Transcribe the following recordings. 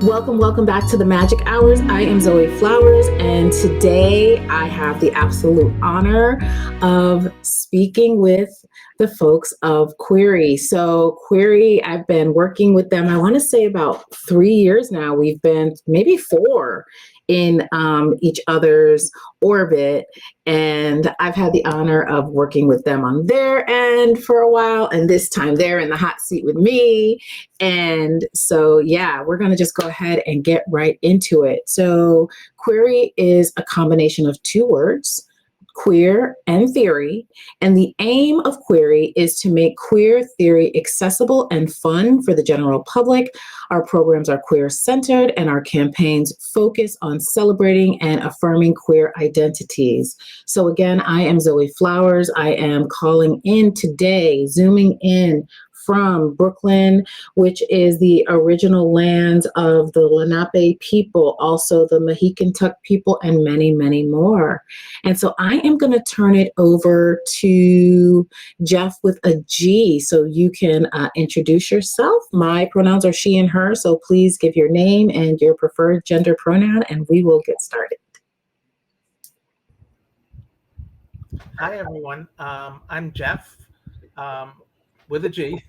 Welcome back to the Magic Hours. I am Zoe Flowers, and today I have the absolute honor of speaking with the folks of Queery. So Queery, I've been working with them, I want to say about 3 years now. We've been maybe 4 in each other's orbit, and I've had the honor of working with them on their end for a while, and this time they're in the hot seat with me. And so, yeah, we're going to just go ahead and get right into it. So, query is a combination of 2 words, queer and theory. And the aim of query is to make queer theory accessible and fun for the general public. Our programs are queer centered, and our campaigns focus on celebrating and affirming queer identities. So, again, I am Zoe Flowers. I am calling in today, zooming in from Brooklyn, which is the original lands of the Lenape people, also the Mohican people, and many, many more. And so I am going to turn it over to Jeff with a G, so you can introduce yourself. My pronouns are she and her, so please give your name and your preferred gender pronoun, and we will get started. Hi, everyone. I'm Jeff with a G.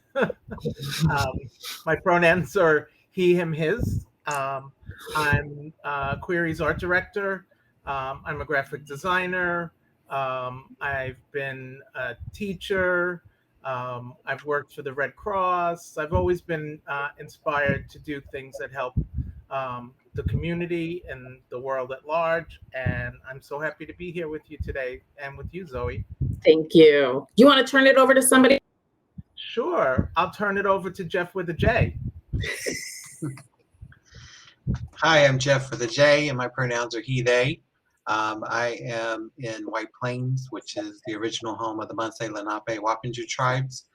My pronouns are he, him, his. I'm Query's art director. I'm a graphic designer. I've been a teacher. I've worked for the Red Cross. I've always been inspired to do things that help the community and the world at large. And I'm so happy to be here with you today and with you, Zoe. Thank you. You want to turn it over to somebody? Sure. I'll turn it over to Jeff with a J. Hi, I'm Jeff with a J, and my pronouns are he, they. I am in White Plains, which is the original home of the Munsee, Lenape, Wappinger tribes.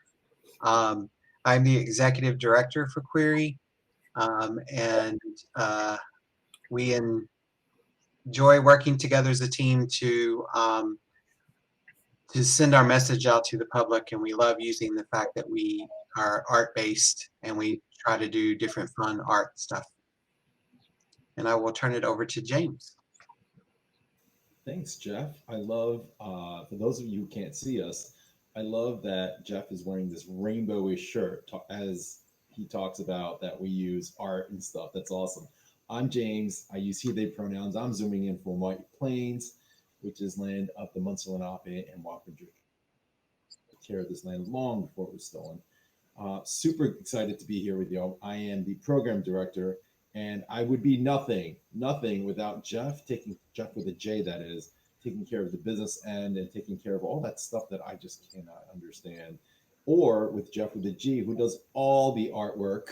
I'm the executive director for Queery, and we enjoy working together as a team to send our message out to the public, and we love using the fact that we are art-based and we try to do different fun art stuff. And I will turn it over to James. Thanks, Jeff. I love, for those of you who can't see us, I love that Jeff is wearing this rainbowish shirt as he talks about that we use art and stuff. That's awesome. I'm James. I use he, they pronouns. I'm zooming in from White Plains, which is land up the Munsee, Lenape, and Wappinger. Care of this land long before it was stolen. Super excited to be here with you. I am the program director, and I would be nothing without Jeff with a J, that is, taking care of the business end and taking care of all that stuff that I just cannot understand. Or with Jeff with a G, who does all the artwork.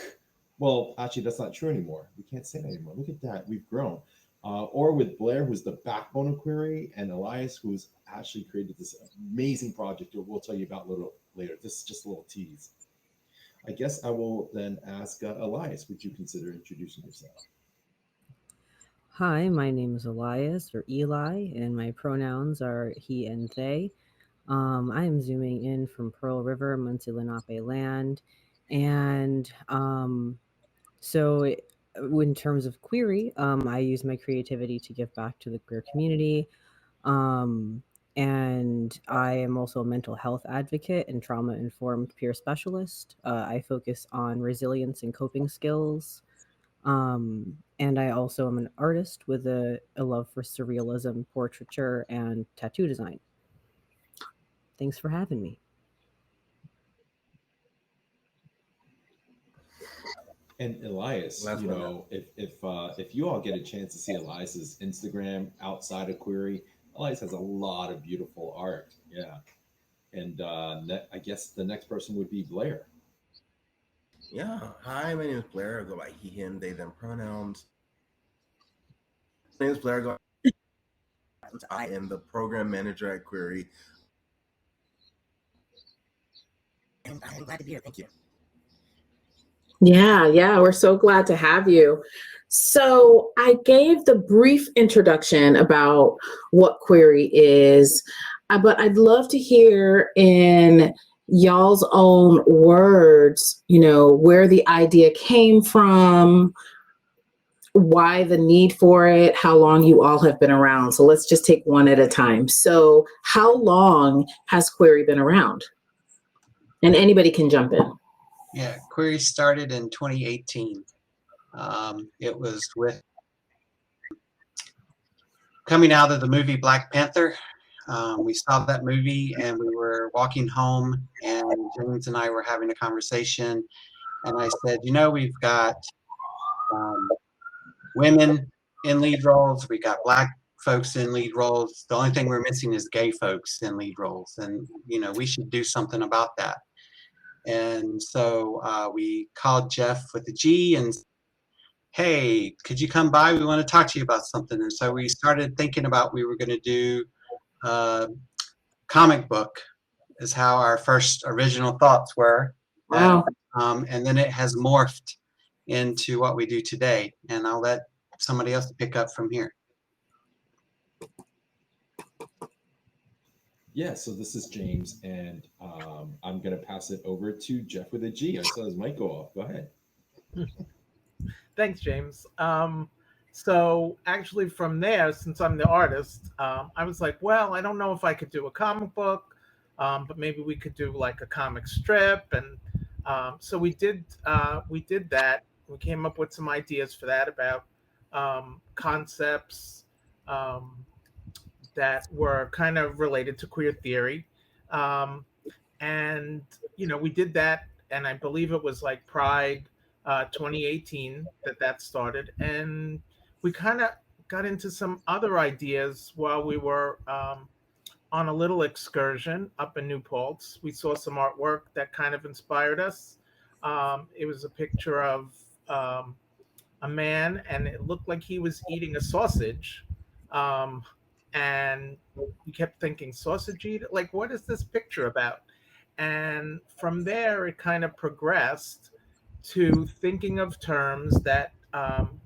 Well, actually, that's not true anymore. We can't say that anymore. Look at that. We've grown. Or with Blair, who's the backbone of Queery, and Elias, who's actually created this amazing project that we'll tell you about a little later. This is just a little tease. I guess I will then ask Elias, would you consider introducing yourself? Hi, my name is Elias, or Eli, and my pronouns are he and they. I am zooming in from Pearl River, Munsee Lenape land. And so in terms of Queery, I use my creativity to give back to the queer community. And I am also a mental health advocate and trauma-informed peer specialist. I focus on resilience and coping skills. And I also am an artist with a love for surrealism, portraiture, and tattoo design. Thanks for having me. And Elias, if you all get a chance to see Elias's Instagram outside of Queery, Elias has a lot of beautiful art. Yeah. And I guess the next person would be Blair. Yeah. Hi, my name is Blair. I go by he, him, they, them pronouns. My name is Blair. I am the program manager at Queery. And I'm glad to be here. Thank you. Yeah, we're so glad to have you. So I gave the brief introduction about what Queery is, but I'd love to hear in y'all's own words, where the idea came from, why the need for it, how long you all have been around. So let's just take one at a time. So how long has Queery been around? And anybody can jump in. Yeah, Queery started in 2018. It was with coming out of the movie Black Panther. We saw that movie and we were walking home, and James and I were having a conversation. And I said, we've got women in lead roles, we got Black folks in lead roles. The only thing we're missing is gay folks in lead roles. And, we should do something about that. And so we called Jeff with the G and, hey, could you come by? We want to talk to you about something. And so we started thinking about we were going to do a comic book is how our first original thoughts were. Wow. And then it has morphed into what we do today. And I'll let somebody else pick up from here. Yeah, so this is James, and I'm going to pass it over to Jeff with a G. I saw his mic go off. Go ahead. Thanks, James. So actually from there, since I'm the artist, I was like, well, I don't know if I could do a comic book, but maybe we could do like a comic strip. And so we did that. We came up with some ideas for that about concepts that were kind of related to queer theory. And, we did that. And I believe it was like Pride 2018 that started. And we kind of got into some other ideas while we were on a little excursion up in New Paltz. We saw some artwork that kind of inspired us. It was a picture of a man, and it looked like he was eating a sausage. And we kept thinking, sausage eat? Like, what is this picture about? And from there, it kind of progressed to thinking of terms that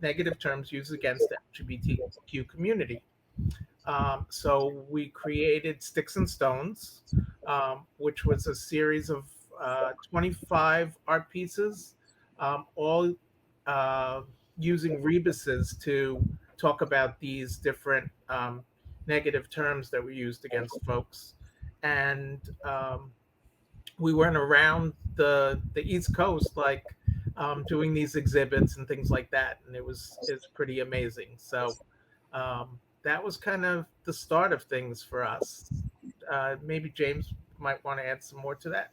negative terms used against the LGBTQ community. So we created Sticks and Stones, which was a series of 25 art pieces, all using rebuses to talk about these different negative terms that were used against folks. And we went around the East Coast, like doing these exhibits and things like that, and it's pretty amazing. So that was kind of the start of things for us. Maybe James might want to add some more to that.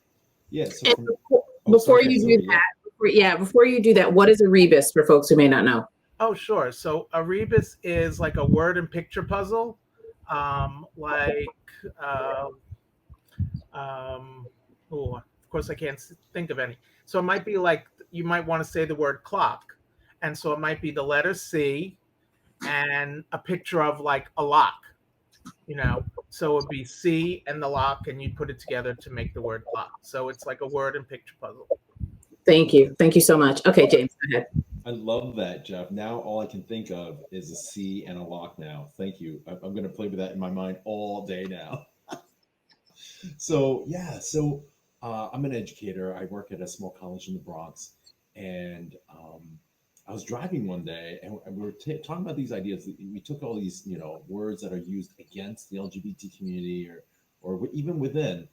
Yeah. So And from, before you do that, before you do that, what is a rebus for folks who may not know? Oh, sure. So a rebus is like a word and picture puzzle, like. Oh, of course, I can't think of any. So it might be like you might want to say the word clock. And so it might be the letter C and a picture of like a lock, So it'd be C and the lock, and you put it together to make the word clock. So it's like a word and picture puzzle. Thank you. Thank you so much. Okay, James, go ahead. I love that, Jeff. Now all I can think of is a C and a lock now. Thank you. I'm going to play with that in my mind all day now. So I'm an educator. I work at a small college in the Bronx, and I was driving one day, and we were talking about these ideas. We took all these, words that are used against the LGBT community, or even within,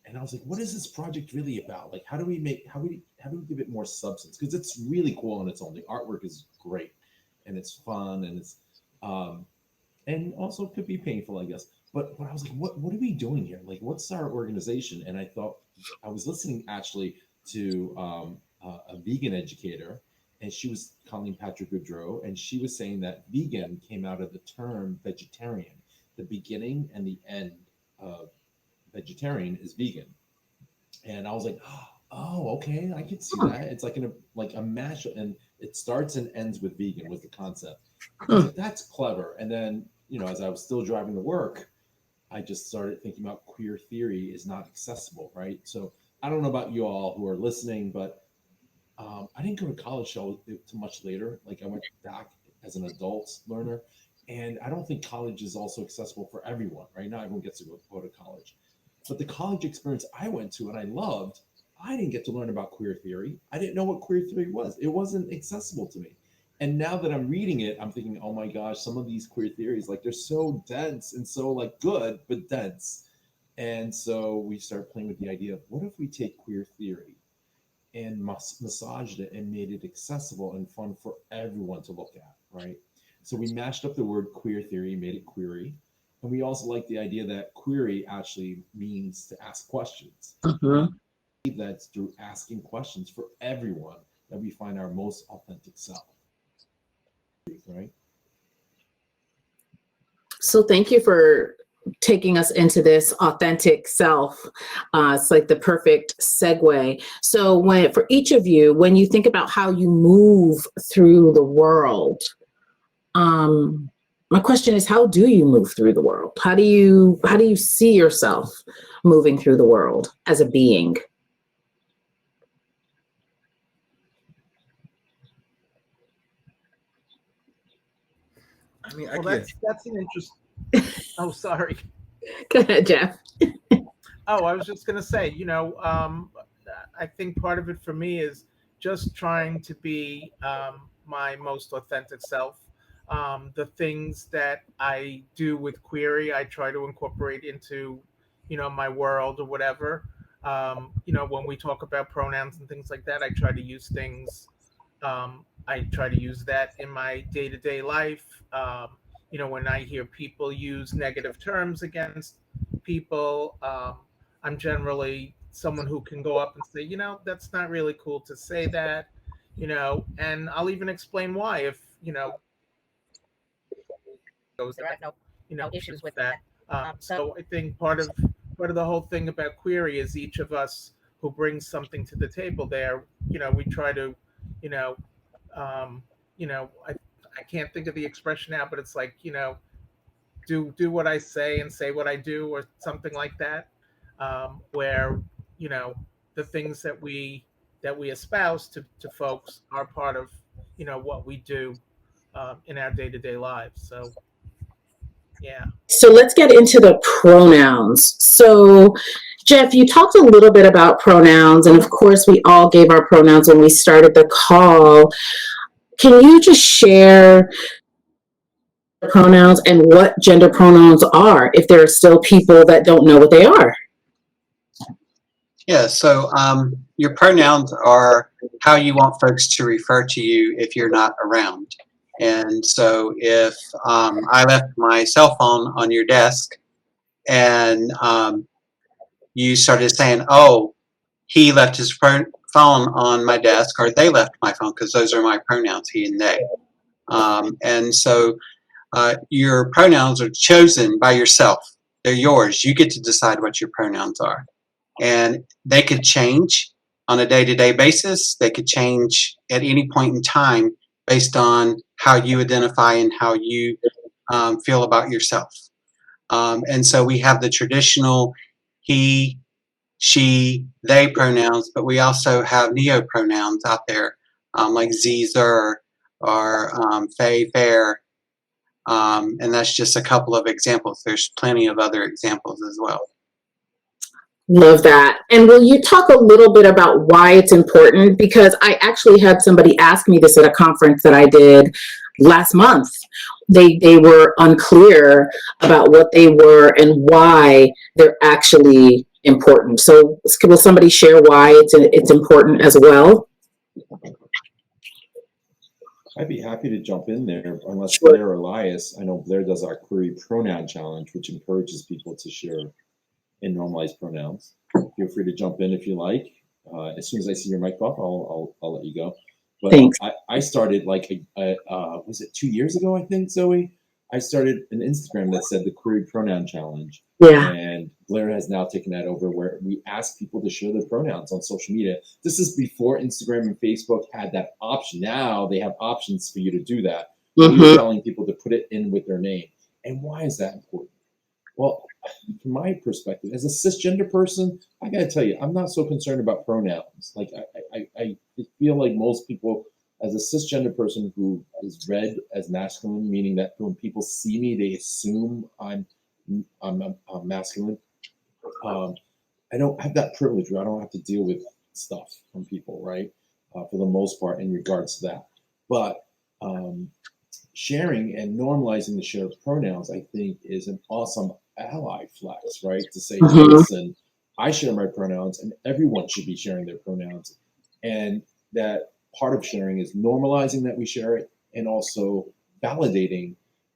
and I was like, "What is this project really about? Like, how do we give it more substance? Because it's really cool on its own. The artwork is great, and it's fun, and it's and also could be painful, I guess. But I was like, what are we doing here? Like, what's our organization? And I thought I was listening actually to a vegan educator, and she was Colleen Patrick Goodrow, and she was saying that vegan came out of the term vegetarian. The beginning and the end of vegetarian is vegan, and I was like, oh, okay, I can see that. It's like a mash, and it starts and ends with vegan was the concept. I was like, that's clever. And then, as I was still driving to work, I just started thinking about queer theory is not accessible, right? So I don't know about you all who are listening, but I didn't go to college till much later. Like I went back as an adult learner, and I don't think college is also accessible for everyone, right? Not everyone gets to go to college. But the college experience I went to and I loved, I didn't get to learn about queer theory. I didn't know what queer theory was. It wasn't accessible to me. And now that I'm reading it, I'm thinking, oh my gosh, some of these queer theories, like they're so dense and so like good, but dense. And so we start playing with the idea of what if we take queer theory and massaged it and made it accessible and fun for everyone to look at, right? So we mashed up the word queer theory, made it query. And we also like the idea that query actually means to ask questions. Mhm. That's through asking questions for everyone that we find our most authentic self, right? So thank you for taking us into this authentic self. It's like the perfect segue. So when, for each of you, when you think about how you move through the world, my question is, how do you move through the world? How do you see yourself moving through the world as a being? I mean, Well, that's an interest. Oh, sorry. Go ahead, Jeff. Oh, I was just going to say, I think part of it for me is just trying to be my most authentic self. The things that I do with Query, I try to incorporate into, my world or whatever. When we talk about pronouns and things like that, I try to use that in my day to day life. When I hear people use negative terms against people, I'm generally someone who can go up and say, that's not really cool to say that, and I'll even explain why if, goes there, I have no issues with that. So I think part of the whole thing about Query is each of us who brings something to the table there, we try to, you know, um, I can't think of the expression now, but it's like, do what I say and say what I do, or something like that, where you know the things that we espouse to folks are part of what we do in our day to day lives. So yeah. So let's get into the pronouns. So, Jeff, you talked a little bit about pronouns, and of course, we all gave our pronouns when we started the call. Can you just share pronouns and what gender pronouns are if there are still people that don't know what they are? Yeah, so your pronouns are how you want folks to refer to you if you're not around. And so if I left my cell phone on your desk and you started saying, oh, he left his phone on my desk, or they left my phone, because those are my pronouns, he and they. And so your pronouns are chosen by yourself. They're yours. You get to decide what your pronouns are. And they could change on a day-to-day basis. They could change at any point in time based on how you identify and how you feel about yourself. And so we have the traditional he, she, they pronouns, but we also have neo pronouns out there, like Zer or Fay, Fair. And that's just a couple of examples. There's plenty of other examples as well. Love that. And will you talk a little bit about why it's important? Because I actually had somebody ask me this at a conference that I did last month. They were unclear about what they were and why they're actually important. So will somebody share why it's important as well? I'd be happy to jump in there, unless Sure. Blair or Elias. I know Blair does our Query pronoun challenge, which encourages people to share and normalize pronouns. Feel free to jump in if you like. As soon as I see your mic off, I'll let you go. But Thanks. I started like was it 2 years ago? I think, Zoe. I started an Instagram that said the Query pronoun challenge. Yeah. And Blair has now taken that over, where we ask people to share their pronouns on social media. This is before Instagram and Facebook had that option. Now they have options for you to do that. Mm-hmm. We're telling people to put it in with their name. And why is that important? Well, from my perspective, as a cisgender person, I got to tell you, I'm not so concerned about pronouns. Like, I feel like most people, as a cisgender person who is read as masculine, meaning that when people see me, they assume I'm masculine. I don't have that privilege where I don't have to deal with stuff from people, right? For the most part, in regards to that. But sharing and normalizing the shared pronouns, I think, is an awesome ally flex, right? To say, hey, listen, I share my pronouns, and everyone should be sharing their pronouns. And that part of sharing is normalizing that we share it, and also validating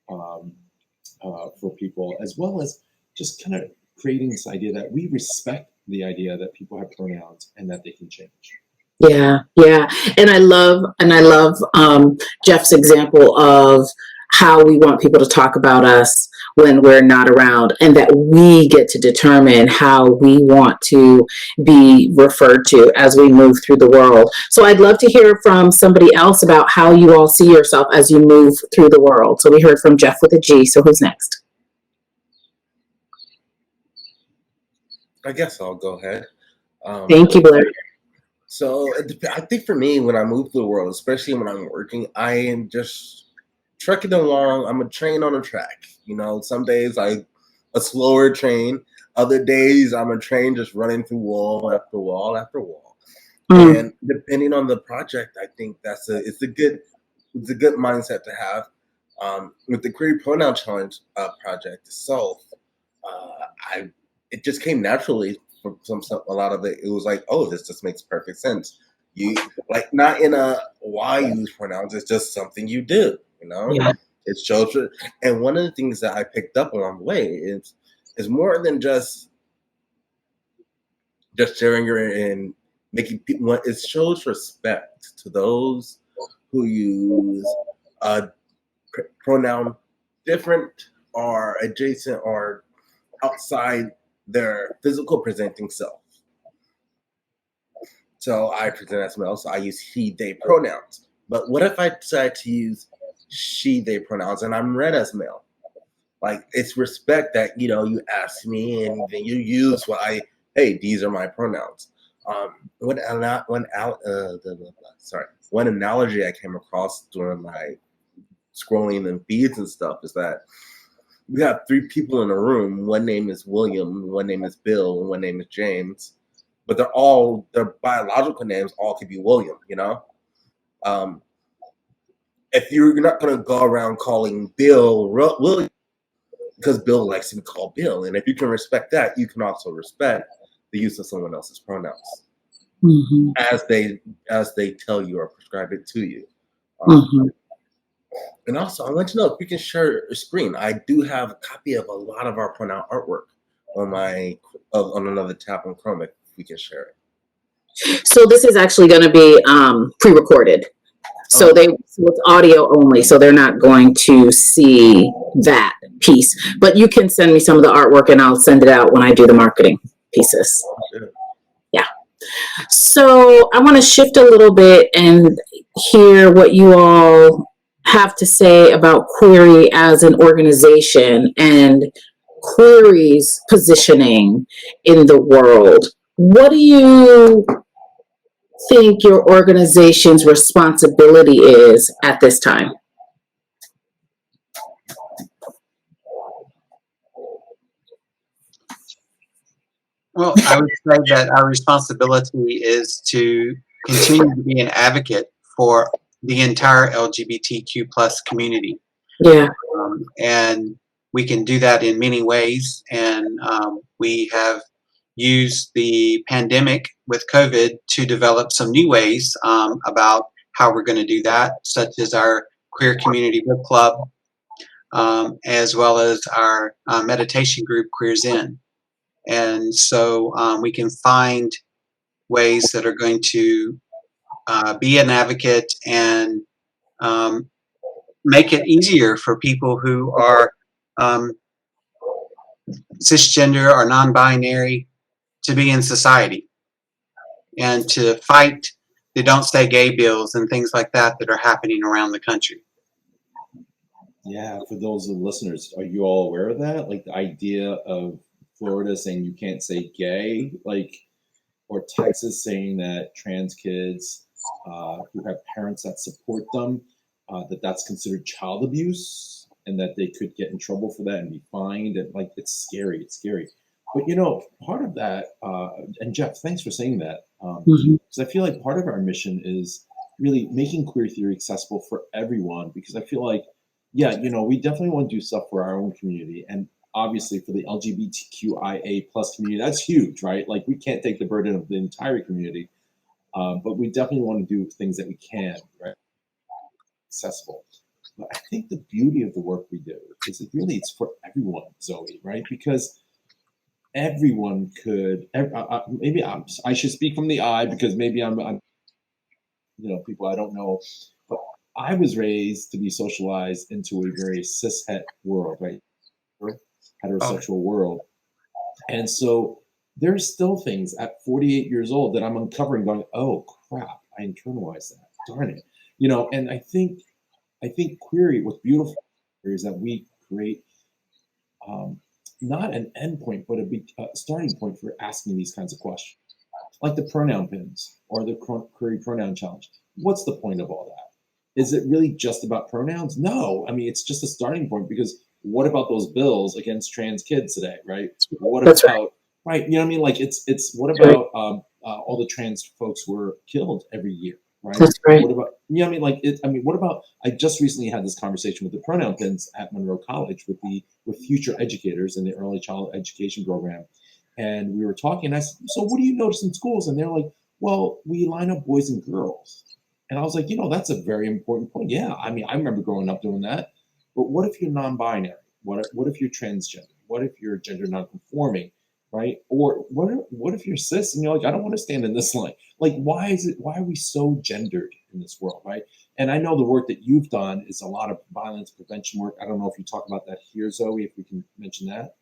for people, as well as just kind of creating this idea that we respect the idea that people have pronouns and that they can change. Yeah, yeah, and I love Jeff's example of how we want people to talk about us when we're not around, and that we get to determine how we want to be referred to as we move through the world. So I'd love to hear from somebody else about how you all see yourself as you move through the world. So we heard from Jeff with a G. So who's next? I guess I'll go ahead. Thank you, Blair. So I think for me, when I move through the world, especially when I'm working, I am just trucking along. I'm a train on a track. Some days a slower train. Other days I'm a train just running through wall after wall after wall. And depending on the project, I think it's a good mindset to have. With the Queery Pronoun Challenge project itself, it just came naturally. A lot of it was like, oh, this just makes perfect sense. You like, not in a why use pronouns, it's just something you do, Yeah. It shows. And one of the things that I picked up along the way is more than just sharing and making people. It shows respect to those who use a pronoun different or adjacent or outside their physical presenting self. So I present as male, so I use he, they pronouns. But what if I decide to use she, they pronouns and I'm read as male? Like, it's respect that, you ask me and then you use hey, these are my pronouns. One analogy I came across during my scrolling and feeds and stuff is that we have three people in a room. One name is William, one name is Bill, and one name is James. But their biological names all could be William, If you're not going to go around calling Bill William, because Bill likes to be called Bill. And if you can respect that, you can also respect the use of someone else's pronouns as they tell you or prescribe it to you. And also, I want to know if you can share a screen. I do have a copy of a lot of our pronoun artwork on another tab on Chrome, if we can share it. So this is actually going to be pre-recorded. So it's audio only, so they're not going to see that piece. But you can send me some of the artwork and I'll send it out when I do the marketing pieces. Yeah. So I want to shift a little bit and hear what you all have to say about Queery as an organization and Queery's positioning in the world. What do you think your organization's responsibility is at this time? Well, I would say that our responsibility is to continue to be an advocate for the entire LGBTQ plus community. Yeah. And we can do that in many ways. And we have used the pandemic with COVID to develop some new ways about how we're going to do that, such as our Queer Community Book Club, as well as our meditation group, Queer Zen. And so we can find ways that are going to be an advocate and make it easier for people who are cisgender or non-binary to be in society and to fight the Don't Say Gay bills and things like that that are happening around the country. Yeah, for those of the listeners, are you all aware of that? Like the idea of Florida saying you can't say gay, or Texas saying that trans kids who have parents that support them, that's considered child abuse and that they could get in trouble for that and be fined. And it's scary. It's scary. But part of that, and Jeff, thanks for saying that, Mhm. because I feel like part of our mission is really making queer theory accessible for everyone. Because I feel like, yeah, we definitely want to do stuff for our own community, and obviously for the LGBTQIA plus community, that's huge, right? Like we can't take the burden of the entire community, but we definitely want to do things that we can, right, accessible. But I think the beauty of the work we do is it's for everyone, Zoe, right? Because everyone could. Maybe I should speak from the I, because maybe I'm people I don't know, but I was raised to be socialized into a very cishet world, right? Heterosexual world, and so there's still things at 48 years old that I'm uncovering, going, oh crap, I internalized that. Darn it, And I think Query, what's beautiful is that we create not an endpoint, but a starting point for asking these kinds of questions, like the pronoun pins or the Query pronoun challenge. What's the point of all that? Is it really just about pronouns? No, I mean it's just a starting point, because what about those bills against trans kids today, right? What That's about right? You know what I mean? Like it's what about all the trans folks who were killed every year, right? That's right. What about I mean, like what about? I just recently had this conversation with the pronoun pins at Monroe College with future educators in the early child education program, and we were talking. And I said, "So what do you notice in schools?" And they're like, "Well, we line up boys and girls." And I was like, that's a very important point. Yeah, I mean, I remember growing up doing that. But what if you're non-binary? What if you're transgender? What if you're gender non-conforming? Right? Or what if you're cis and you're like, I don't want to stand in this line. Like, why are we so gendered in this world, right? And I know the work that you've done is a lot of violence prevention work. I don't know if you talk about that here, Zoe, if we can mention that.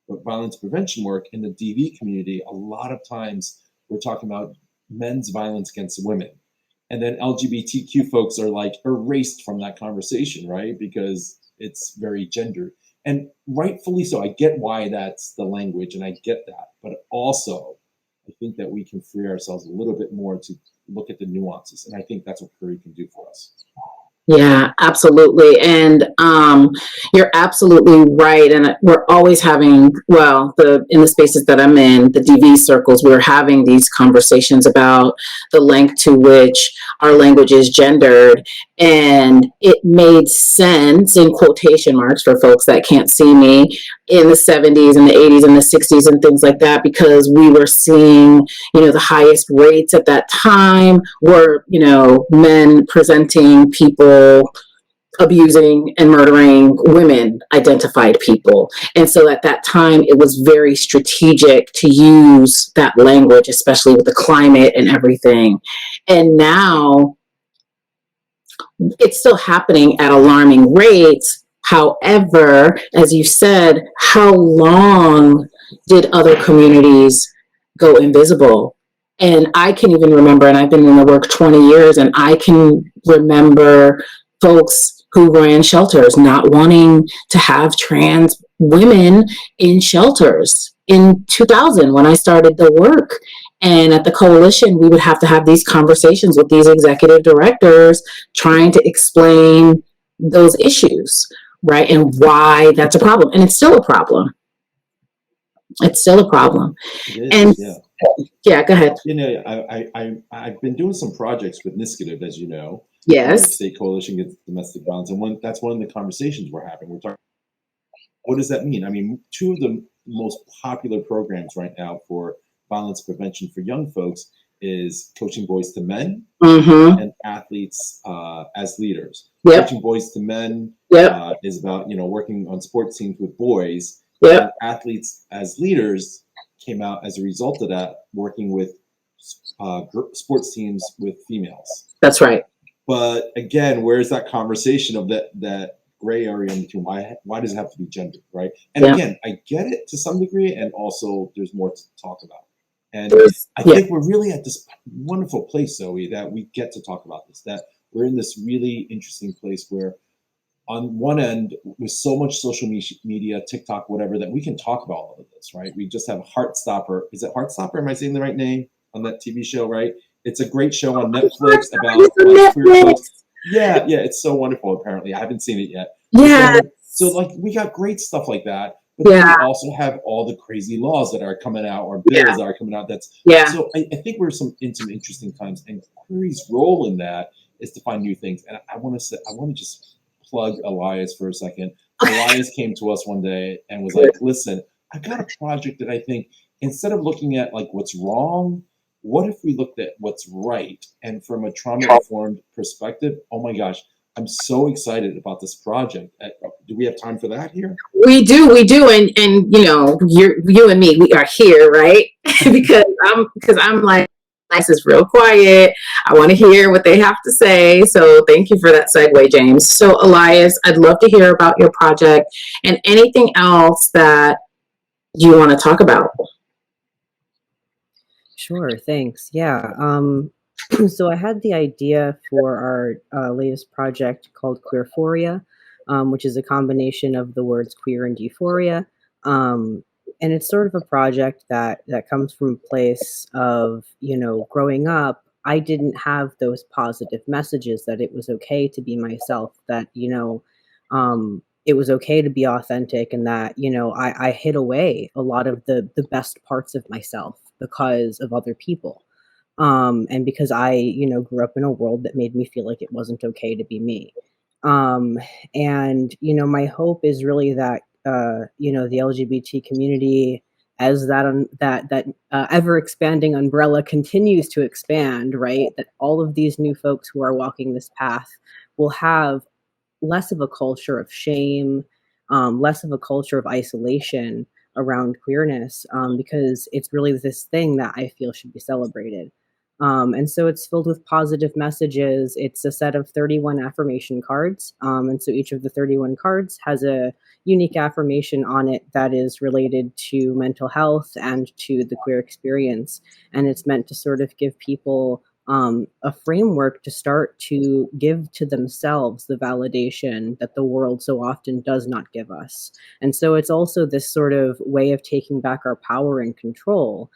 But violence prevention work in the DV community, a lot of times we're talking about men's violence against women. And then LGBTQ folks are like erased from that conversation, right? Because it's very gendered. And rightfully so. I get why that's the language, and I get that. But also, I think that we can free ourselves a little bit more to look at the nuances. And I think that's what Query can do for us. Yeah, absolutely. And you're absolutely right. And we're always having, in the spaces that I'm in, the DV circles, we're having these conversations about the length to which our language is gendered. And it made sense, in quotation marks for folks that can't see me, in the 70s and the 80s and the 60s and things like that, because we were seeing, the highest rates at that time were, men presenting people abusing and murdering women identified people. And so at that time, it was very strategic to use that language, especially with the climate and everything. And now it's still happening at alarming rates. However, as you said, how long did other communities go invisible? And I can even remember, and I've been in the work 20 years, and I can remember folks who ran shelters not wanting to have trans women in shelters in 2000 when I started the work. And at the coalition, we would have to have these conversations with these executive directors trying to explain those issues, right? And why that's a problem. And it's still a problem. It's still a problem. It is, and yeah. Yeah, go ahead. I've been doing some projects with NISCATIV, as you know. Yes. State Coalition Against Domestic Violence. And that's one of the conversations we're having. We're talking, what does that mean? I mean, two of the most popular programs right now for violence prevention for young folks is Coaching Boys to Men and Athletes as Leaders. Yep. Coaching Boys to Men is about, working on sports teams with boys. Yep. And Athletes as Leaders came out as a result of that, working with sports teams with females. That's right. But again, where's that conversation of that gray area in between? Why does it have to be gendered, right? And again, I get it to some degree, and also there's more to talk about. And I think we're really at this wonderful place, Zoe, that we get to talk about this, that we're in this really interesting place where on one end, with so much social media, TikTok, whatever, that we can talk about all of this, right? We just have Heartstopper. Is it Heartstopper? Am I saying the right name on that TV show, right? It's a great show on Netflix about queer folks. Yeah, it's so wonderful, apparently. I haven't seen it yet. Yeah. So, we got great stuff like that. but then Yeah. we also have all the crazy laws that are coming out, or bills that are coming out. So I think we're in some interesting times, and Query's role in that is to find new things. And I want to just plug Elias for a second. Elias came to us one day and was like, "Listen, I got a project that I think, instead of looking at like what's wrong, what if we looked at what's right?" And from a trauma-informed perspective, oh my gosh, I'm so excited about this project. Do we have time for that here? We do, and you know, you and me, we are here, right? because I'm like, this is real quiet. I want to hear what they have to say. So thank you for that segue, James. So Elias, I'd love to hear about your project and anything else that you want to talk about. Sure, thanks. Yeah. So I had the idea for our latest project called Queerphoria, which is a combination of the words queer and euphoria. And it's sort of a project that comes from a place of, you know, growing up, I didn't have those positive messages that it was okay to be myself, that, you know, it was okay to be authentic, and that, you know, I hid away a lot of the best parts of myself because of other people. And because I, you know, grew up in a world that made me feel like it wasn't okay to be me. Um, and, you know, my hope is really that, you know, the LGBT community, as that ever expanding umbrella continues to expand, right? That all of these new folks who are walking this path will have less of a culture of shame, less of a culture of isolation around queerness, because it's really this thing that I feel should be celebrated. And so it's filled with positive messages. It's a set of 31 affirmation cards. And so each of the 31 cards has a unique affirmation on it that is related to mental health and to the queer experience. And it's meant to sort of give people a framework to start to give to themselves the validation that the world so often does not give us. And so it's also this sort of way of taking back our power and control,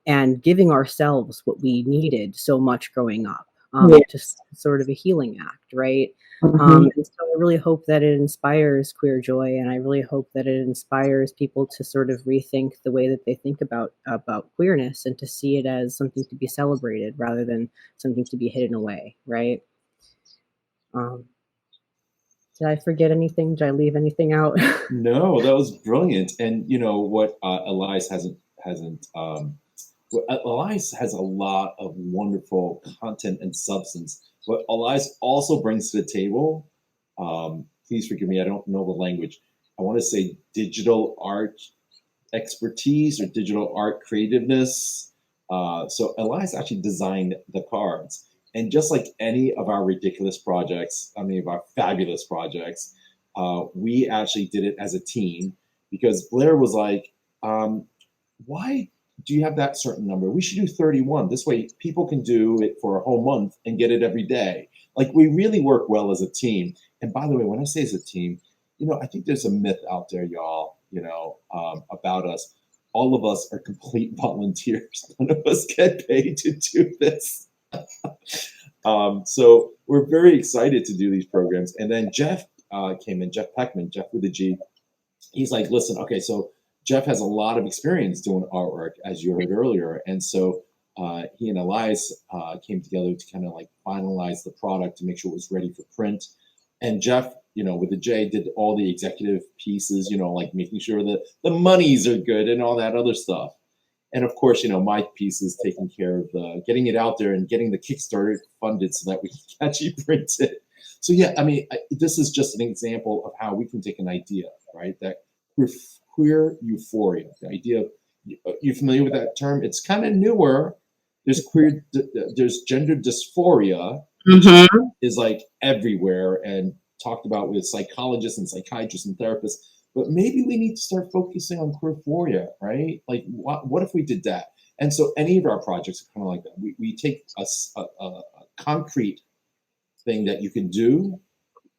and giving ourselves what we needed so much growing up, to sort of a healing act, right? And so I really hope that it inspires queer joy, and I really hope that it inspires people to sort of rethink the way that they think about queerness, and to see it as something to be celebrated rather than something to be hidden away, right? Did I forget anything? Did I leave anything out? No, that was brilliant. And you know what, Elias hasn't well, Elias has a lot of wonderful content and substance. What Elias also brings to the table, please forgive me, I don't know the language. I want to say digital art expertise or digital art creativeness. So Elias actually designed the cards. And just like any of our ridiculous projects, I mean, of our fabulous projects, we actually did it as a team, because Blair was like, why do you have that certain number? We should do 31. This way people can do it for a whole month and get it every day. Like, we really work well as a team. And by the way, when I say as a team, you know, I think there's a myth out there, y'all, you know, about us. All of us are complete volunteers. None of us get paid to do this. So we're very excited to do these programs. And then Jeff came in, Jeff Peckman, Jeff with a G. He's like, listen, okay, so Jeff has a lot of experience doing artwork, as you heard earlier. And so he and Elias came together to kind of like finalize the product to make sure it was ready for print. And Jeff, you know, with the J, did all the executive pieces, you know, like making sure that the monies are good and all that other stuff. And of course, you know, my piece is taking care of getting it out there and getting the Kickstarter funded so that we can actually print it. So yeah, I mean, this is just an example of how we can take an idea, right? That queer euphoria, the idea of, you familiar with that term? It's kind of newer. There's there's gender dysphoria, which is like everywhere and talked about with psychologists and psychiatrists and therapists. But maybe we need to start focusing on queerphoria, right? Like, what if we did that? And so any of our projects are kind of like that. We take a concrete thing that you can do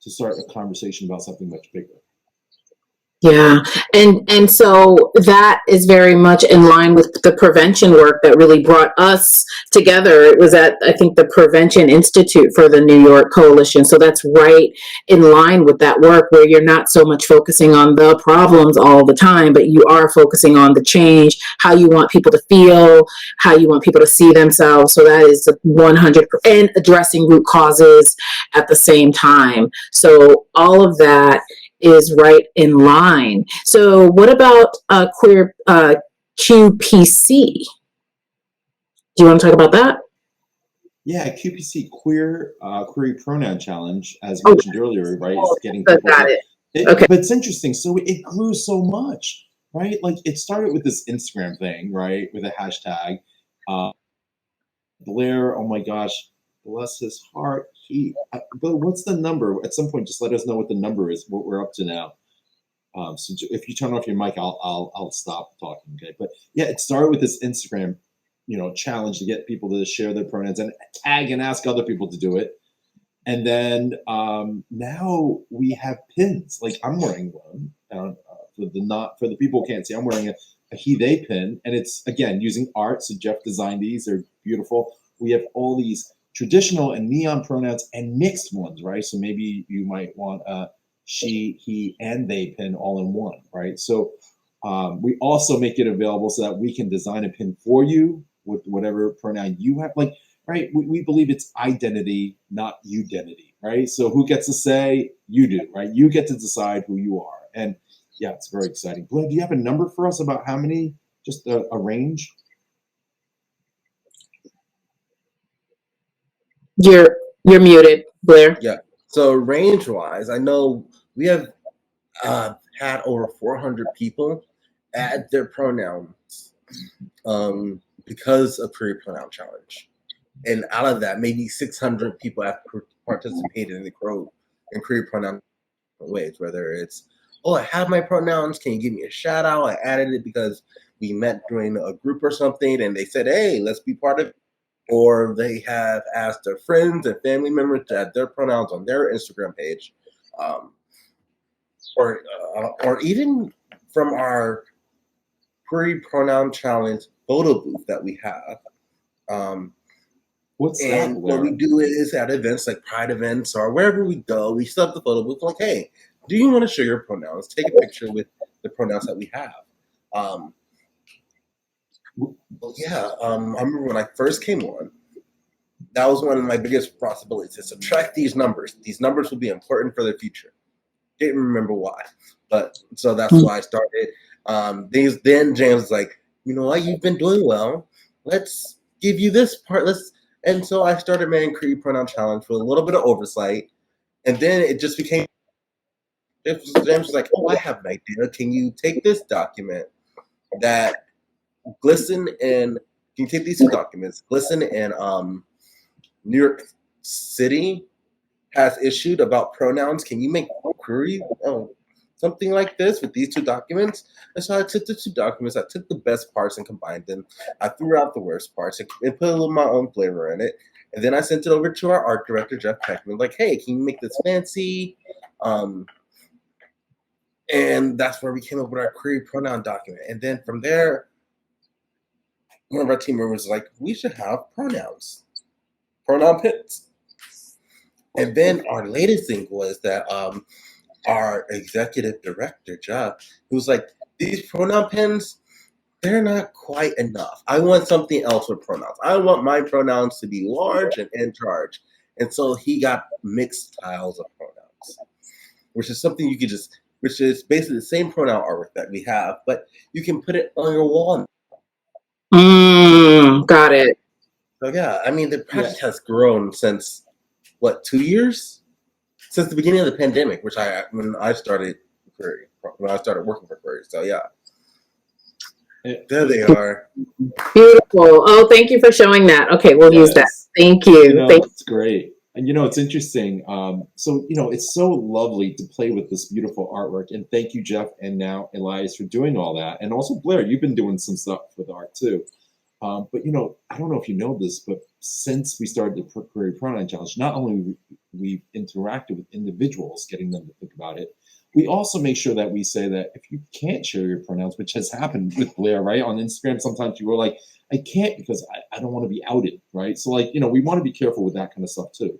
to start a conversation about something much bigger. Yeah. And so that is very much in line with the prevention work that really brought us together. It was at, I think, the Prevention Institute for the New York Coalition. So that's right in line with that work, where you're not so much focusing on the problems all the time, but you are focusing on the change, how you want people to feel, how you want people to see themselves. So that is 100%, and addressing root causes at the same time. So all of that is right in line. So what about queer QPC? Do you want to talk about that? Yeah, QPC, Query Pronoun Challenge, as Oh, mentioned earlier, right, is getting people got to. it. Okay. But it's interesting. So it grew so much, right? Like it started with this Instagram thing, right, with a hashtag. Blair, oh my gosh, bless his heart. But what's the number? At some point, just let us know what the number is. What we're up to now. So if you turn off your mic, I'll stop talking. Okay, but yeah, it started with this Instagram, challenge to get people to share their pronouns and tag and ask other people to do it. And then now we have pins. Like I'm wearing one for the people who can't see. I'm wearing a he/they pin, and it's again using art. So Jeff designed these; they're beautiful. We have all these traditional and neon pronouns and mixed ones, right? So maybe you might want a she, he, and they pin all in one, right? So we also make it available so that we can design a pin for you with whatever pronoun you have. Like, right? We believe it's identity, not you-identity, right? So who gets to say? You do, right? You get to decide who you are. And yeah, it's very exciting. Blair, do you have a number for us about how many, just a range? You're muted, Blair. Yeah. So range wise, I know we have had over 400 people add their pronouns because of Query Pronoun Challenge. And out of that, maybe 600 people have participated in the Query Pronoun ways, whether it's, oh, I have my pronouns, can you give me a shout out? I added it because we met during a group or something and they said, hey, let's be part of it. Or they have asked their friends and family members to add their pronouns on their Instagram page. Or even from our Query Pronoun Challenge photo booth that we have. What's and that? what we do is at events like Pride events or wherever we go, we set up the photo booth like, hey, do you want to share your pronouns? Take a picture with the pronouns that we have. I remember when I first came on, that was one of my biggest responsibilities is to track these numbers. These numbers will be important for the future. Didn't remember why, but so that's why I started. Then James was like, you know what, you've been doing well. Let's give you this part. And so I started managing Query Pronoun Challenge with a little bit of oversight, and then it just became. James was like, oh, I have an idea. Can you take this document that Glisten and can you take these two documents? Glisten and New York City has issued about pronouns. Can you make a query? Something like this with these two documents. And so I took the two documents, I took the best parts and combined them. I threw out the worst parts and put a little of my own flavor in it. And then I sent it over to our art director, Jeff Peckman, like, hey, can you make this fancy? And that's where we came up with our query pronoun document. And then from there, one of our team members was like, we should have pronoun pins. And then our latest thing was that our executive director, Jeff, who was like, these pronoun pins, they're not quite enough. I want something else with pronouns. I want my pronouns to be large and in charge. And so he got mixed styles of pronouns, which is something you could which is basically the same pronoun artwork that we have, but you can put it on your wall. Got it. So yeah, I mean, the project has grown since, 2 years? Since the beginning of the pandemic, when I started Query, when I started working for Query. So yeah, there they are. Beautiful. Oh, thank you for showing that. Okay, we'll use that. Thank you. It's great. And it's interesting. So it's so lovely to play with this beautiful artwork. And thank you, Jeff, and now Elias for doing all that. And also Blair, you've been doing some stuff with art too. But I don't know if you know this, but since we started the Query Pronoun Challenge, not only we've interacted with individuals, getting them to think about it, we also make sure that we say that if you can't share your pronouns, which has happened with Blair, right? On Instagram, sometimes people are like, I can't because I don't want to be outed, right? So like, we want to be careful with that kind of stuff too.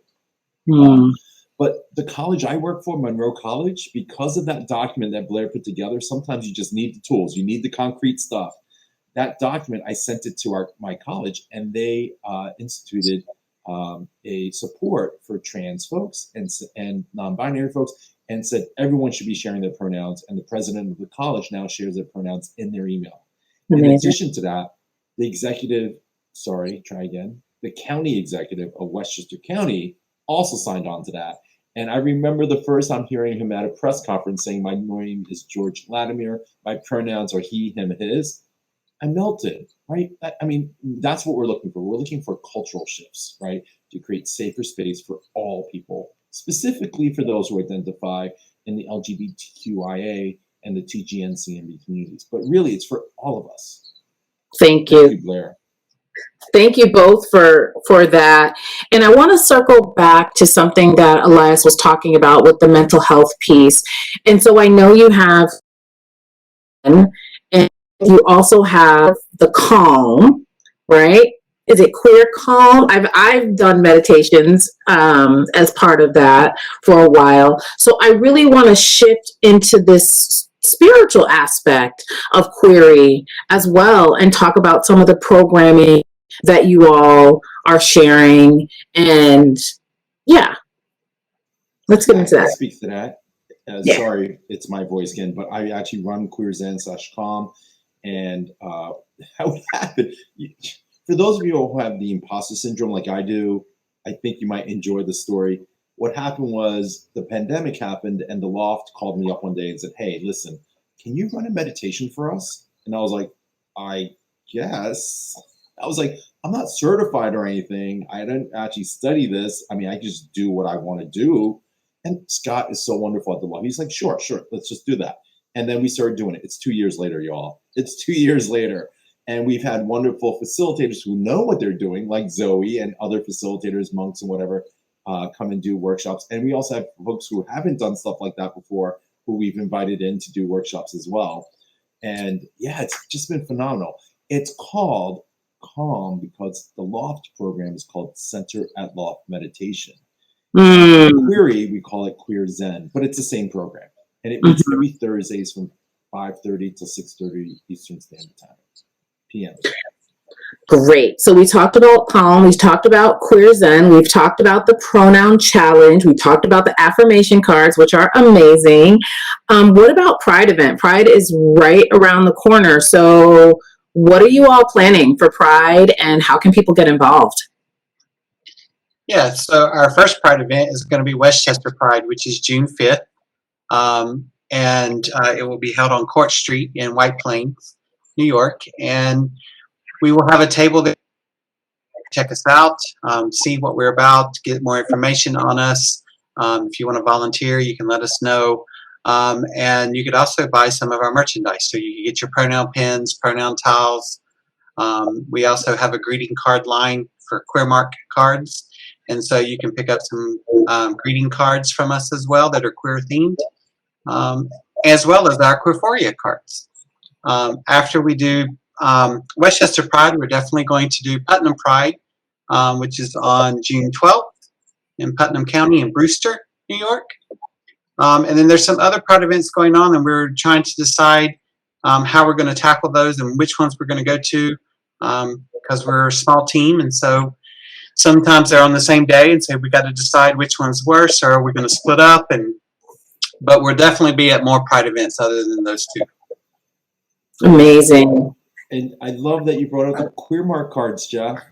But the college I work for, Monroe College, because of that document that Blair put together, sometimes you just need the tools. You need the concrete stuff. That document, I sent it to my college, and they instituted a support for trans folks and non-binary folks, and said everyone should be sharing their pronouns. And the president of the college now shares their pronouns in their email. Amazing. In addition to that, the county executive of Westchester County also signed on to that. And I remember the first time hearing him at a press conference saying, my name is George Latimer, my pronouns are he, him, his. I melted, right? I mean, that's what we're looking for. We're looking for cultural shifts, right? To create safer space for all people, specifically for those who identify in the LGBTQIA and the TGNCMB communities. But really, it's for all of us. Thank you, Blair. Thank you both for that. And I want to circle back to something that Elias was talking about with the mental health piece. And so I know you have, and you also have the calm, right? Is it queer calm? I've done meditations as part of that for a while. So I really want to shift into this spiritual aspect of Queery as well and talk about some of the programming that you all are sharing. And yeah, let's get into that. I speak to that. Yeah. Sorry, it's my voice again, but I actually run queerzen.com. And how it happened, for those of you who have the imposter syndrome like I do, I think you might enjoy the story. What happened was the pandemic happened, and the Loft called me up one day and said, hey, listen, can you run a meditation for us? And I was like, I guess. I was like, I'm not certified or anything. I didn't actually study this. I mean, I just do what I want to do. And Scott is so wonderful at the Loft. He's like, sure, let's just do that. And then we started doing it. It's 2 years later, y'all. It's 2 years later. And we've had wonderful facilitators who know what they're doing, like Zoe and other facilitators, monks and whatever, come and do workshops. And we also have folks who haven't done stuff like that before, who we've invited in to do workshops as well. And yeah, it's just been phenomenal. It's called Calm because the Loft program is called Center at Loft Meditation. Queery, we call it Queer Zen, but it's the same program. And it meets every Thursdays from 5:30 to 6:30 Eastern Standard Time, PM. Great. So we talked about Calm, we've talked about Queer Zen, we've talked about the pronoun challenge, we talked about the affirmation cards, which are amazing. What about Pride event? Pride is right around the corner. So what are you all planning for Pride and how can people get involved? Yeah, so our first Pride event is going to be Westchester Pride, which is June 5th. And it will be held on Court Street in White Plains, New York. And we will have a table there. Check us out, see what we're about, get more information on us. If you want to volunteer, you can let us know. And you could also buy some of our merchandise. So you can get your pronoun pins, pronoun tiles. We also have a greeting card line for Queermark cards. And so you can pick up some greeting cards from us as well that are queer themed, as well as our Queerphoria cards. After we do Westchester Pride, we're definitely going to do Putnam Pride, which is on June 12th in Putnam County in Brewster, New York. And then there's some other Pride events going on, and we're trying to decide how we're going to tackle those and which ones we're going to go to, because we're a small team, and so sometimes they're on the same day, and so we got to decide which one's worse, or we're going to split up. But we'll definitely be at more Pride events other than those two. Amazing. And I love that you brought up the Queermark cards, Jeff.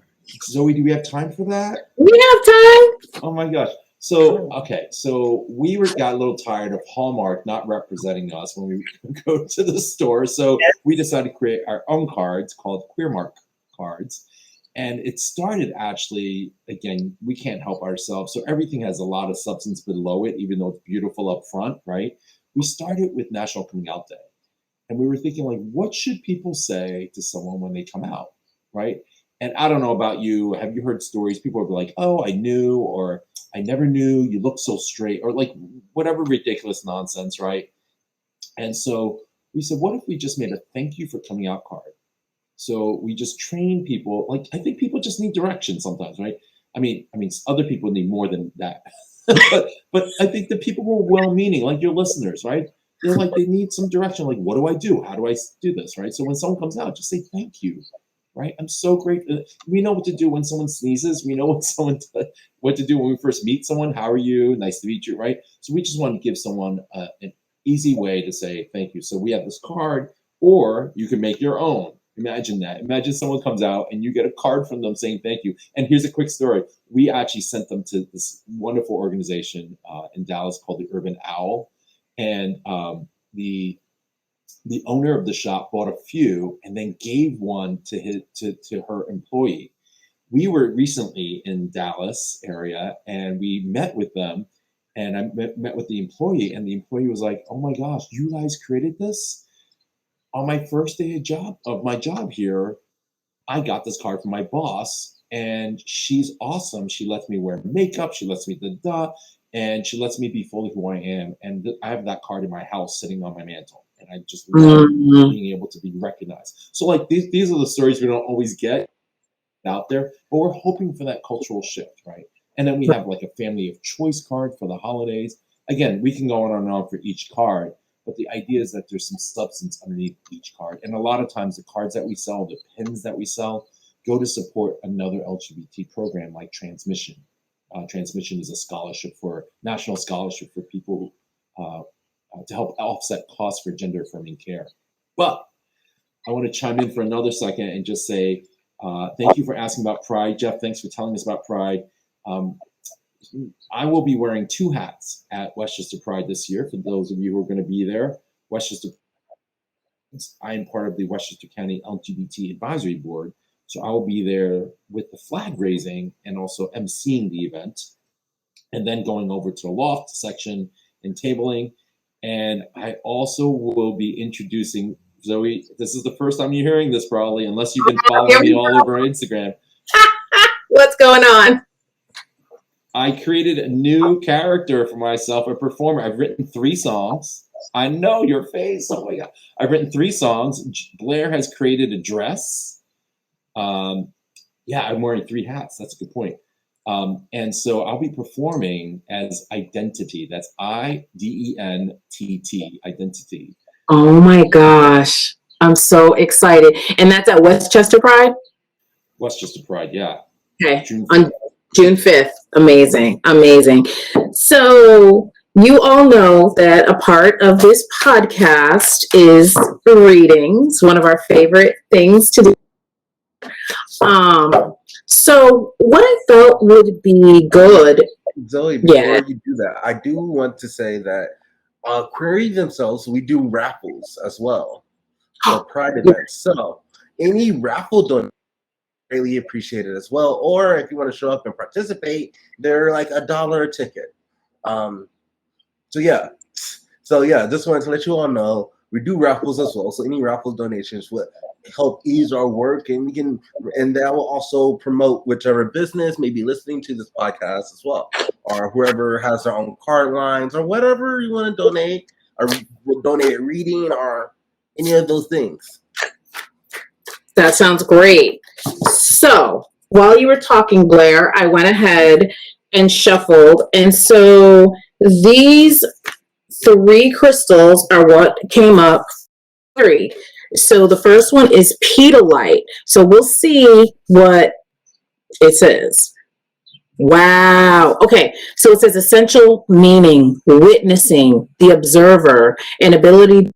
Zoe, do we have time for that? We have time. Oh my gosh. So, okay. So we got a little tired of Hallmark not representing us when we go to the store. So we decided to create our own cards called Queermark cards. And it started actually, again, we can't help ourselves. So everything has a lot of substance below it, even though it's beautiful up front, right? We started with National Coming Out Day. And we were thinking, like, what should people say to someone when they come out, right? And I don't know about you. Have you heard stories? People will be like, oh, I knew, or I never knew you look so straight, or like whatever ridiculous nonsense, right? And so we said, what if we just made a thank you for coming out card? So we just train people. Like, I think people just need direction sometimes, right? I mean, other people need more than that. but I think the people were well-meaning, like your listeners, right? They're like, they need some direction. Like, what do I do? How do I do this, right? So when someone comes out, just say thank you, right? I'm so grateful. We know what to do when someone sneezes. We know what to do when we first meet someone. How are you? Nice to meet you, right? So we just want to give someone an easy way to say thank you. So we have this card, or you can make your own. Imagine that. Imagine someone comes out and you get a card from them saying thank you. And here's a quick story. We actually sent them to this wonderful organization in Dallas called the Urban Owl. And the owner of the shop bought a few and then gave one to her employee. We were recently in Dallas area and we met with them, and I met with the employee, and the employee was like, "Oh my gosh, you guys created this?" On my first day of my job here, I got this card from my boss, and she's awesome. She lets me wear makeup. She lets me and she lets me be fully who I am. And I have that card in my house sitting on my mantle, and I just love being able to be recognized. So like these are the stories we don't always get out there, but we're hoping for that cultural shift, right? And then we have like a family of choice card for the holidays. Again, we can go on and on for each card, but the idea is that there's some substance underneath each card. And a lot of times the cards that we sell, the pins that we sell, go to support another LGBT program like Transmission. Transmission is a national scholarship for people to help offset costs for gender affirming care. But I want to chime in for another second and just say, thank you for asking about Pride. Jeff, thanks for telling us about Pride. I will be wearing 2 hats at Westchester Pride this year. For those of you who are going to be there, I am part of the Westchester County LGBT Advisory Board. So I will be there with the flag raising and also emceeing the event, and then going over to the loft section and tabling. And I also will be introducing Zoe. This is the first time you're hearing this probably, unless you've been following me all over Instagram. What's going on? I created a new character for myself, a performer. I've written 3 songs. I know your face. Oh my God. I've written 3 songs. Blair has created a dress. Yeah, I'm wearing 3 hats. That's a good point. And so I'll be performing as Identity. That's IDENTT, Identity. Oh my gosh. I'm so excited. And that's at Westchester Pride? Westchester Pride, yeah. Okay. On June 5th. Amazing. Amazing. So you all know that a part of this podcast is readings, one of our favorite things to do. So what I felt would be good. Zoe, before you do that, I do want to say that Queery themselves, we do raffles as well for Pride events. So any raffle donation really appreciated as well. Or if you want to show up and participate, they're like $1 a ticket. So yeah, just wanted to let you all know we do raffles as well. So any raffle donations would help ease our work, and that will also promote whichever business may be listening to this podcast as well, or whoever has their own card lines or whatever you want to donate, or donate a reading or any of those things. That sounds great. So while you were talking, Blair, I went ahead and shuffled. And so these 3 crystals are what came up. 3. So the first one is pedalite. So we'll see what it says. Wow. Okay. So it says essential meaning, witnessing, the observer, and ability to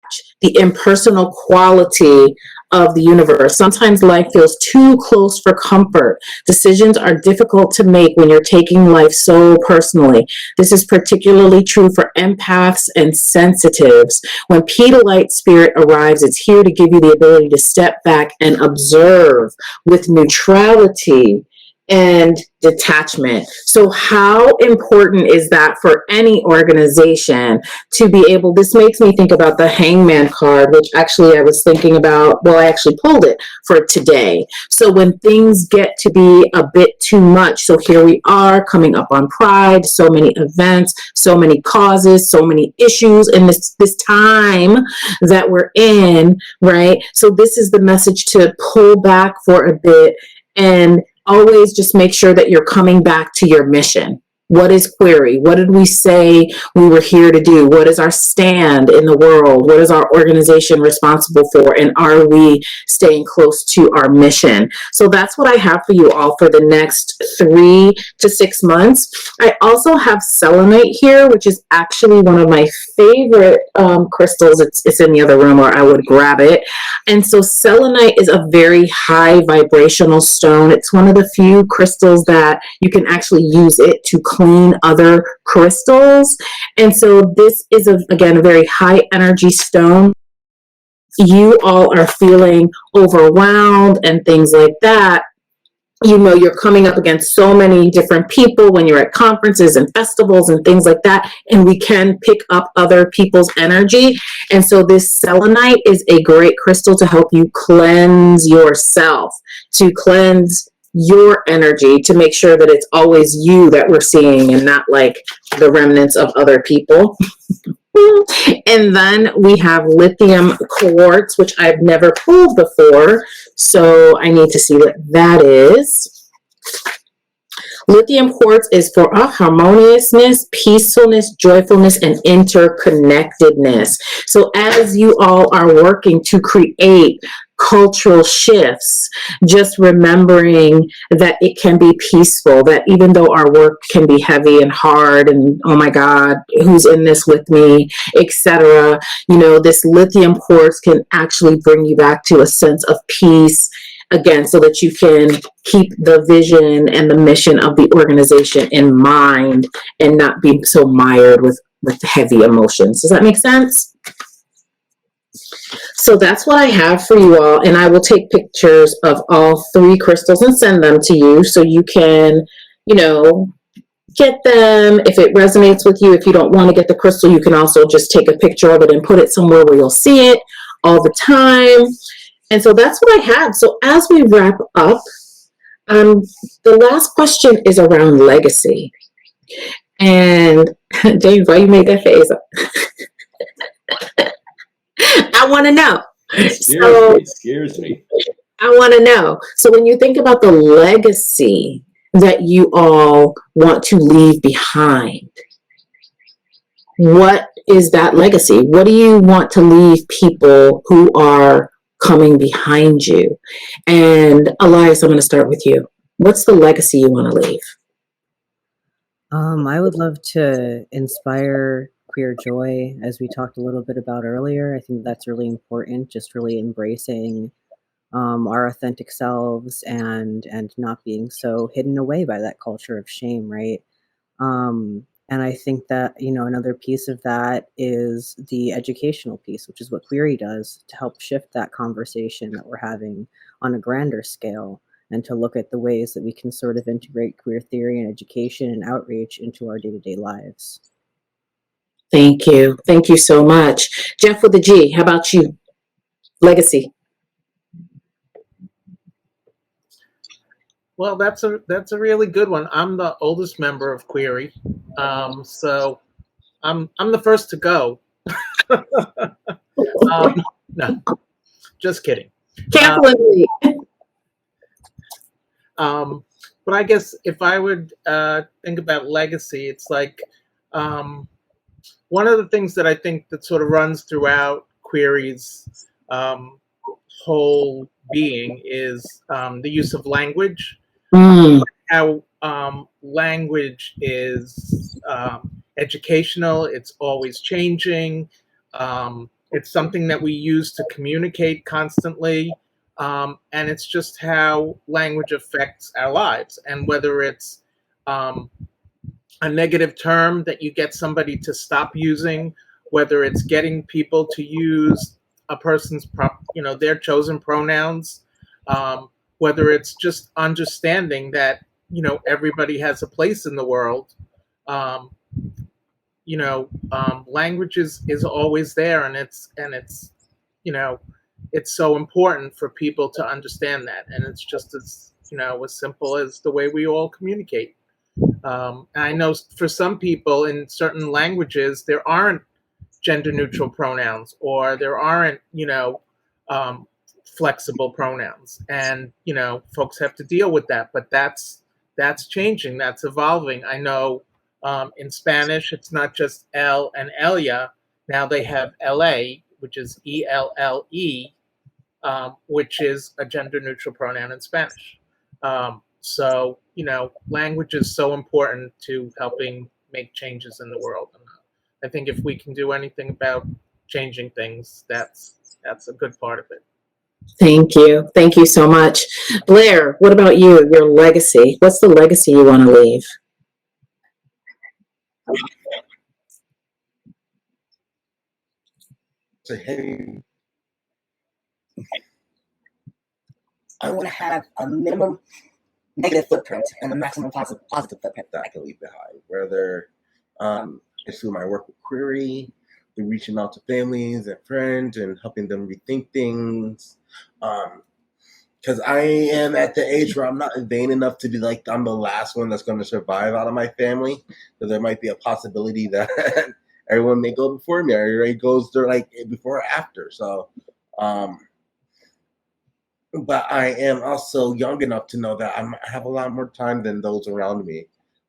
match the impersonal quality of the universe. Sometimes life feels too close for comfort. Decisions are difficult to make when you're taking life so personally. This is particularly true for empaths and sensitives. When pedalite spirit arrives, it's here to give you the ability to step back and observe with neutrality and detachment. So how important is that for any organization to be able, this makes me think about the hangman card, which actually I was thinking about, well, I actually pulled it for today. So when things get to be a bit too much, so here we are coming up on Pride, so many events, so many causes, so many issues in this time that we're in, right? So this is the message to pull back for a bit and always just make sure that you're coming back to your mission. What is Queery? What did we say we were here to do? What is our stand in the world? What is our organization responsible for? And are we staying close to our mission? So that's what I have for you all for the next 3 to 6 months. I also have selenite here, which is actually one of my favorite crystals. It's in the other room, or I would grab it. And so selenite is a very high vibrational stone. It's one of the few crystals that you can actually use it to clean other crystals. And so this is, again, a very high energy stone. You all are feeling overwhelmed and things like that. You know, you're coming up against so many different people when you're at conferences and festivals and things like that, and we can pick up other people's energy. And so this selenite is a great crystal to help you cleanse yourself, to cleanse your energy, to make sure that it's always you that we're seeing and not like the remnants of other people. And then we have lithium quartz, which I've never pulled before, so I need to see what that is. Lithium quartz is for harmoniousness, peacefulness, joyfulness, and interconnectedness. So as you all are working to create cultural shifts, just remembering that it can be peaceful, that even though our work can be heavy and hard and, oh my God, who's in this with me, etc., you know, this lithium quartz can actually bring you back to a sense of peace, again, so that you can keep the vision and the mission of the organization in mind and not be so mired with heavy emotions. Does that make sense? So that's what I have for you all, and I will take pictures of all 3 crystals and send them to you so you can, you know, get them if it resonates with you. If you don't want to get the crystal, you can also just take a picture of it and put it somewhere where you'll see it all the time. And so that's what I have. So as we wrap up, the last question is around legacy. And James, why you made that face? I want to know. It scares me. I want to know. So when you think about the legacy that you all want to leave behind, what is that legacy? What do you want to leave people who are coming behind you? And Elias, I'm going to start with you. What's the legacy you want to leave? I would love to inspire queer joy, as we talked a little bit about earlier. I think that's really important, just really embracing our authentic selves and not being so hidden away by that culture of shame, right? And I think that, you know, another piece of that is the educational piece, which is what Queery does to help shift that conversation that we're having on a grander scale, and to look at the ways that we can sort of integrate queer theory and education and outreach into our day-to-day lives. Thank you. Thank you so much. Jeff with a G, how about you? Legacy. Well, that's a really good one. I'm the oldest member of Queery, so I'm the first to go. No, just kidding. Can't believe But I guess if I would think about legacy, it's like one of the things that I think that sort of runs throughout Queery's whole being is the use of language. How language is educational, it's always changing. It's something that we use to communicate constantly. And it's just how language affects our lives. And whether it's a negative term that you get somebody to stop using, whether it's getting people to use a person's, their chosen pronouns, whether it's just understanding that everybody has a place in the world. Um, language is always there, and it's it's so important for people to understand that, and it's just as as simple as the way we all communicate. And I know for some people in certain languages there aren't gender neutral pronouns, or there aren't um, flexible pronouns, and folks have to deal with that. But that's changing, that's evolving. I know in Spanish it's not just El and Elia. Now they have La, which is ELLE, which is a gender neutral pronoun in Spanish. So language is so important to helping make changes in the world. And I think if we can do anything about changing things, that's a good part of it. Thank you. Thank you so much. Blair, what about you? Your legacy. What's the legacy you want to leave? So, hey, I want to have a minimum negative footprint and a maximum positive footprint that I can leave behind. Whether it's through my work with Queery, through reaching out to families and friends and helping them rethink things. Because I am at the age where I'm not vain enough to be like I'm the last one that's going to survive out of my family. So there might be a possibility that everyone may go before me, or everybody goes there like before or after. So, but I am also young enough to know that I have a lot more time than those around me,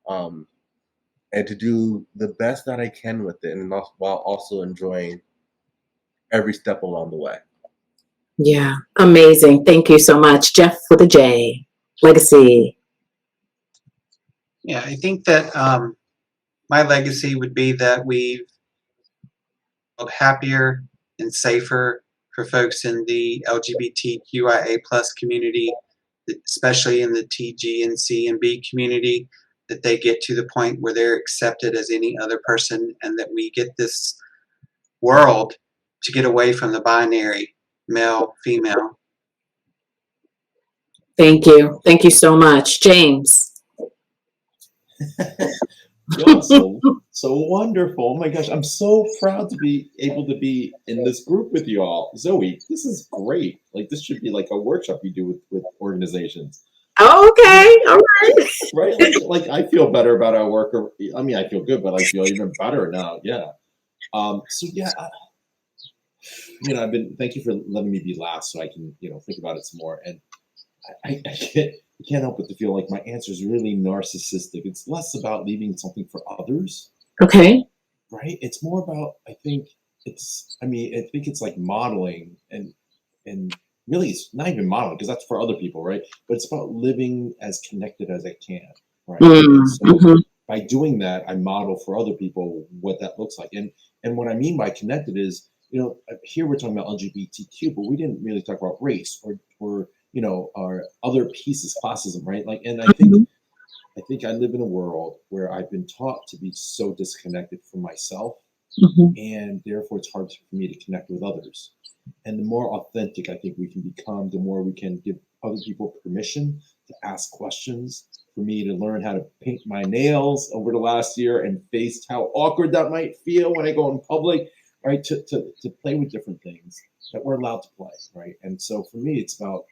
and to do the best that I can with it, and while also enjoying every step along the way. Yeah, amazing. Thank you so much. Jeff with a J, legacy. Yeah, I think that my legacy would be that we've built happier and safer for folks in the LGBTQIA plus community, especially in the TG and C and B community, that they get to the point where they're accepted as any other person, and that we get this world to get away from the binary male, female. Thank you. Thank you so much. James. So wonderful. Oh my gosh, I'm so proud to be able to be in this group with you all. Zoe, this is great. Like, this should be like a workshop you do with organizations. Oh, okay. All right. Right? Like I feel better about our work. I mean, I feel good, but I feel even better now. Yeah. So yeah, thank you for letting me be last so I can, think about it some more. And I can't help but to feel like my answer is really narcissistic. It's less about leaving something for others. Okay. Right? It's more about, I think it's like modeling and really it's not even modeling because that's for other people, right? But it's about living as connected as I can, right? So by doing that, I model for other people what that looks like. And what I mean by connected is, here we're talking about LGBTQ, but we didn't really talk about race or our other pieces, classism, right? Like, and I think I live in a world where I've been taught to be so disconnected from myself, and therefore it's hard for me to connect with others. And the more authentic I think we can become, the more we can give other people permission to ask questions. For me to learn how to paint my nails over the last year and faced how awkward that might feel when I go in public, right? To play with different things that we're allowed to play, right? And so for me, it's about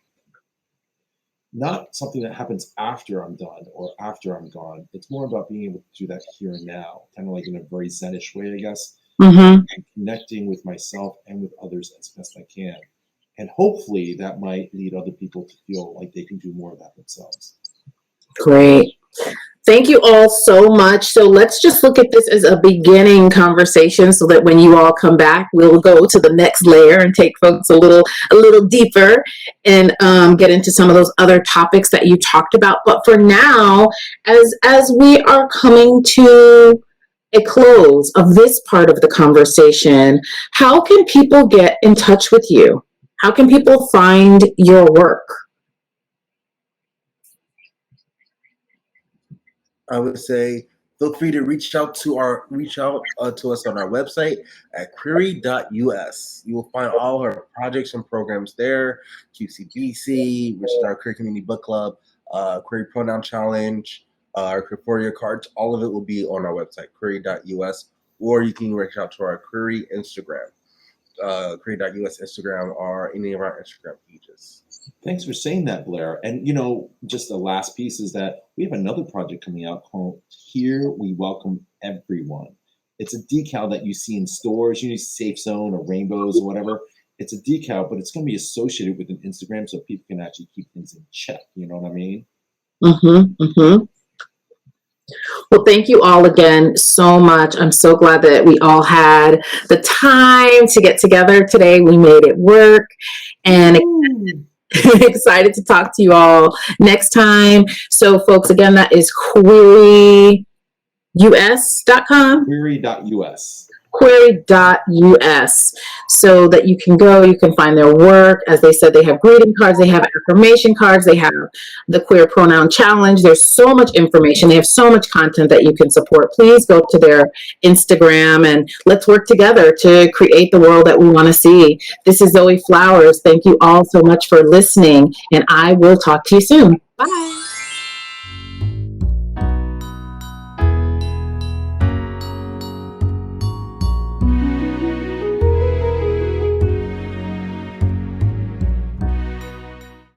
not something that happens after I'm done or after I'm gone. It's more about being able to do that here and now, kind of like in a very Zenish way, I guess. And connecting with myself and with others as best I can. And hopefully that might lead other people to feel like they can do more of that themselves. Great. Thank you all so much. So let's just look at this as a beginning conversation so that when you all come back, we'll go to the next layer and take folks a little deeper and get into some of those other topics that you talked about. But for now, as we are coming to a close of this part of the conversation, how can people get in touch with you? How can people find your work? I would say feel free to reach out to us on our website at queery.us. You will find all our projects and programs there. QCBC, which is our Queer Community Book Club, Query Pronoun Challenge, our Queery cards. All of it will be on our website, query.us, or you can reach out to our Query Instagram, query.us Instagram, or any of our Instagram pages. Thanks for saying that, Blair. And just the last piece is that we have another project coming out called Here We Welcome Everyone. It's a decal that you see in stores, Safe Zone or Rainbows or whatever. It's a decal, but it's going to be associated with an Instagram so people can actually keep things in check. You know what I mean? Mm-hmm. Mm-hmm. Well, thank you all again so much. I'm so glad that we all had the time to get together today. We made it work, and excited to talk to you all next time. So, folks, again, that is queryus.com. Query.us. Query.us, so that you can find their work. As they said, they have greeting cards, they have affirmation cards, they have the Queer Pronoun Challenge. There's so much information. They have so much content that you can support. Please go to their Instagram and let's work together to create the world that we want to see. This is Zoe Flowers. Thank you all so much for listening, and I will talk to you soon. Bye.